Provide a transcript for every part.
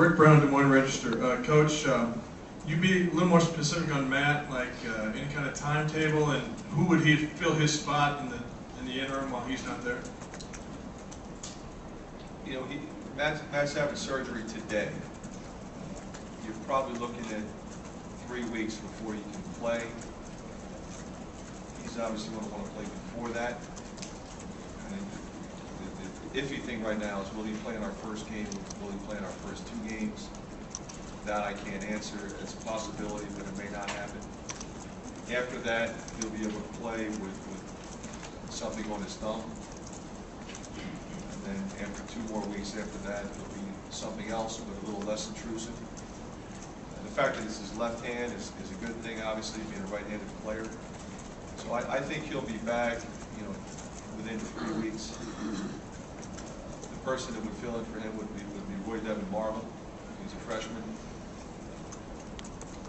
Rick Brown, Des Moines Register. Coach, you be a little more specific on Matt, like any kind of timetable, and who would he fill his spot in the interim while he's not there? You know, Matt's having surgery today. You're probably looking at 3 weeks before he can play. He's obviously going to want to play before that. And the iffy thing right now is, will he play in our first game? Will he play in our first 2 games? That I can't answer. It's a possibility, but it may not happen. After that, he'll be able to play with something on his thumb. And then after 2 more weeks after that, it'll be something else, but a little less intrusive. And the fact that it's his left hand is a good thing, obviously, being a right-handed player. So I think he'll be back, you know, within 3 weeks. The person that would fill in for him would be Roy Devin Marvin. He's a freshman.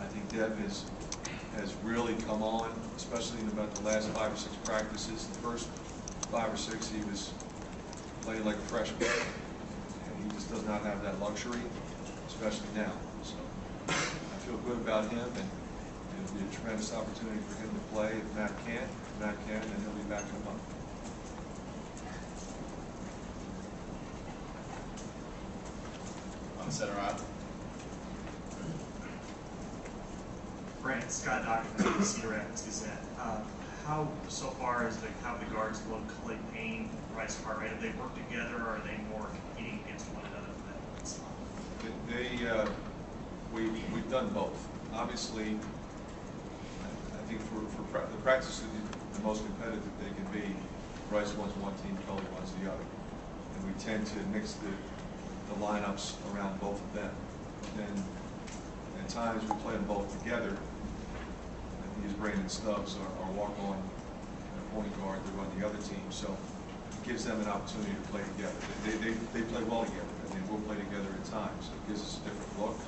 I think Dev has really come on, especially in about the last 5 or 6 practices. The first 5 or 6, he was playing like a freshman, and he just does not have that luxury, especially now. So I feel good about him, and it'll be a tremendous opportunity for him to play. If Matt can, then he'll be back in a month. On the center aisle. Fran, Scott Docker from the Cedar Rapids Gazette. How so far as how the guards look, Clay Payne, Bryce Cartwright, have they worked together, or are they more competing against one another for that spot? We've done both. Obviously, I think for the practice the most competitive they can be, Bryce wants one team, Kelly wants the other. And we tend to mix the lineups around both of them. And at times we play them both together. And these Brandon Stubbs are walk-on point guard that run the other team, so it gives them an opportunity to play together. They play well together, and they will play together at times. So it gives us a different look.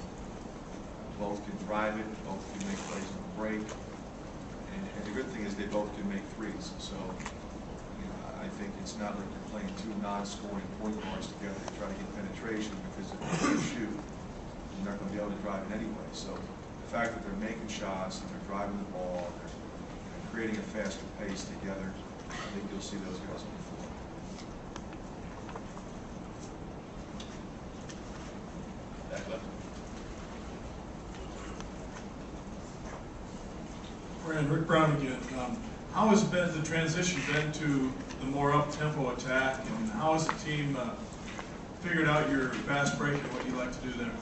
Both can drive it, both can make plays on the break, and the good thing is they both can make threes. So you know, I think it's not like they're playing 2 non-scoring point guards together to try to get penetration, because if they can't shoot, they're not going to be able to drive it anyway. So the fact that they're making shots and they're driving the ball, they're creating a faster pace together, I think you'll see those guys on the floor. Back left. Fran, Rick Brown again. How has the transition been to the more up-tempo attack, and how has the team figured out your fast break and what you like to do there?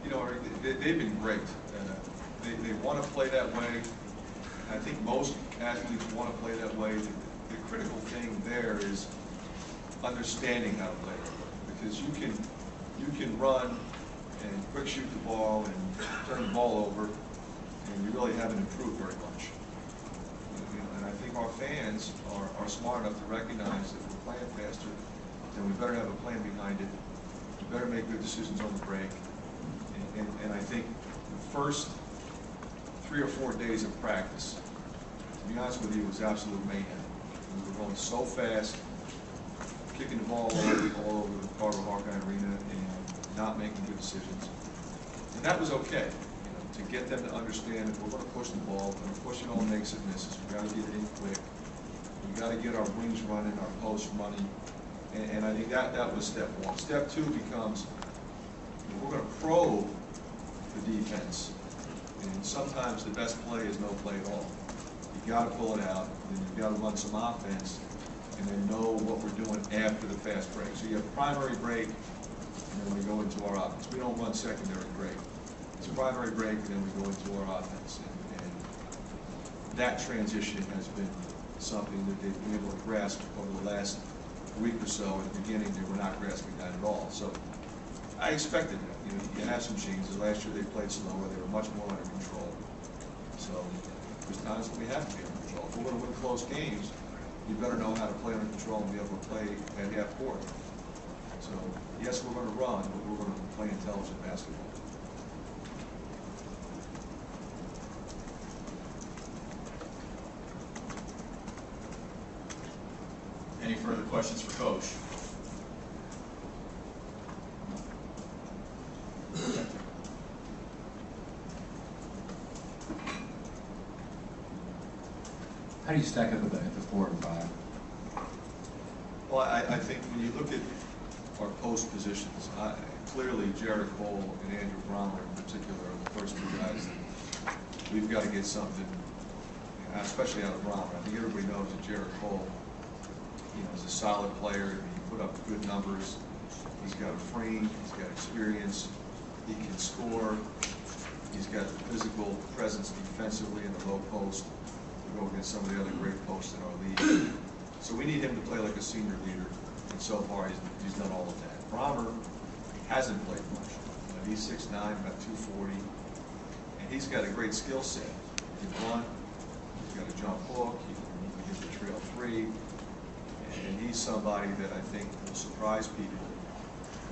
You know, they've been great. They want to play that way. I think most athletes want to play that way. The critical thing there is understanding how to play it, because you can run and quick shoot the ball and turn the ball over, and you really haven't improved very much. You know, and I think our fans are smart enough to recognize that if we're playing faster, then we better have a plan behind it. We better make good decisions on the break. And I think the first 3 or 4 days of practice, to be honest with you, was absolute mayhem. We were going so fast, kicking the ball all over the Carver Hawkeye Arena and not making good decisions. And that was okay, you know, to get them to understand that we're going to push the ball, we're going to push it on makes and misses. We've got to get it in quick. We've got to get our wings running, our posts running. And I think that was step 1. Step 2 becomes, we're going to probe the defense. And sometimes the best play is no play at all. You got to pull it out, and then you've got to run some offense, and then know what we're doing after the fast break. So you have primary break, and then we go into our offense. We don't run secondary break. It's primary break, and then we go into our offense. And that transition has been something that they've been able to grasp over the last week or so. At the beginning, they were not grasping that at all. So I expected that. You know, you have some changes. Last year they played slower. They were much more under control. So there's times when we have to be under control. If we're going to win close games, you better know how to play under control and be able to play at half court. So yes, we're going to run, but we're going to play intelligent basketball. Any further questions for Coach? How do you stack up at the 4 and 5? Well, I think when you look at our post positions, clearly Jared Cole and Andrew Brommer in particular are the first two guys that we've got to get something, especially out of Brommer. I think everybody knows that Jared Cole, is a solid player. He put up good numbers. He's got a frame. He's got experience. He can score. He's got the physical presence defensively in the low post to go against some of the other great posts in our league. So we need him to play like a senior leader, and so far he's done all of that. Brommer hasn't played much. He's 6'9", about 240, and he's got a great skill set. He can run, he's got a jump hook, he can hit the trail 3, and he's somebody that I think will surprise people.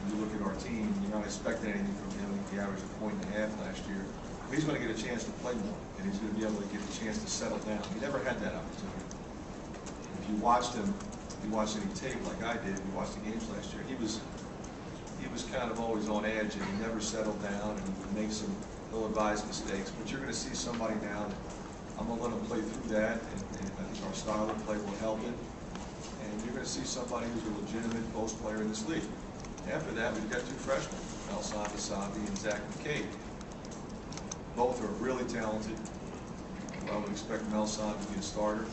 When you look at our team, you're not expecting anything from him. He averaged 1.5 points last year. He's going to get a chance to play more, and he's going to be able to get a chance to settle down. He never had that opportunity. If you watched him, if you watched any tape like I did, you watched the games last year, he was kind of always on edge, and he never settled down, and he would make some ill-advised mistakes. But you're going to see somebody now that I'm going to let him play through that, and I think our style of play will help it. And you're going to see somebody who's a legitimate post player in this league. After that, we've got 2 freshmen, Melson Basabi and Zach McCaffery. Both are really talented. I would expect Melson to be a starter.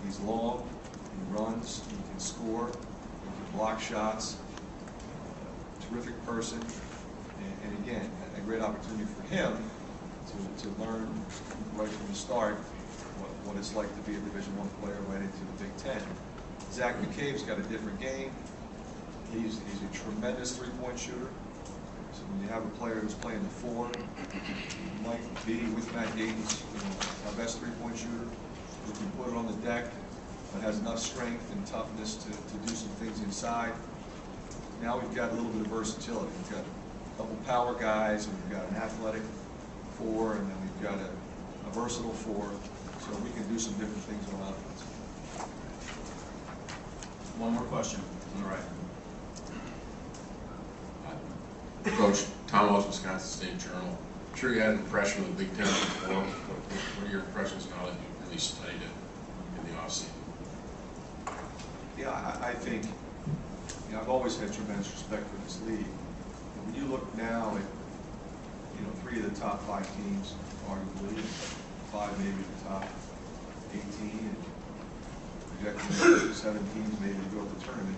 He's long, he runs, he can score, he can block shots, terrific person, and again, a great opportunity for him to learn right from the start what it's like to be a Division I player right into the Big Ten. Zach McCabe's got a different game. He's a tremendous three-point shooter. So when you have a player who's playing the 4, he might be with Matt Gaines, our best three-point shooter. Who can put it on the deck, but has enough strength and toughness to do some things inside. Now we've got a little bit of versatility. We've got a couple power guys, and we've got an athletic 4, and then we've got a versatile 4, so we can do some different things on offense. One more question on the right. Coach, Tom Wells, Wisconsin State Journal. I'm sure you had an impression of the Big Ten before. What are your impressions now that you've really studied it in the offseason? Yeah, I think, I've always had tremendous respect for this league. But when you look now at, 3 of the top 5 teams, arguably, and 5 maybe the top 18, and projecting 7 teams maybe to go to the tournament,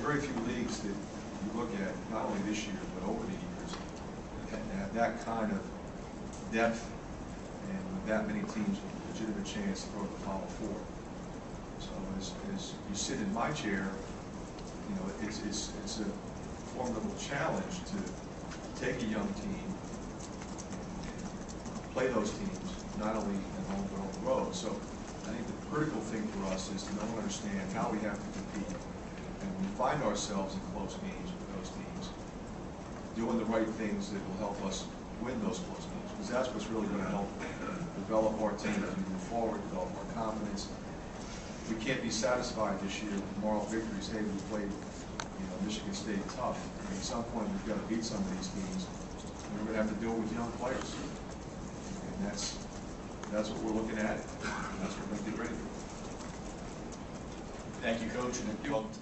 very few leagues that you look at, not only this year, but over the years, have that kind of depth and with that many teams with a legitimate chance to go to the Final Four. So as you sit in my chair, it's a formidable challenge to take a young team and play those teams, not only at home but on the road. So I think the critical thing for us is to know and understand how we have to compete. And when we find ourselves in close games with those teams, doing the right things that will help us win those close games, because that's what's really going to help develop our team as we move forward, develop our confidence. We can't be satisfied this year with moral victories. Hey, we played, Michigan State tough. And at some point, we've got to beat some of these teams, and we're going to have to do it with young players. And that's what we're looking at. And that's what we're going to get ready for. Thank you, Coach, and welcome to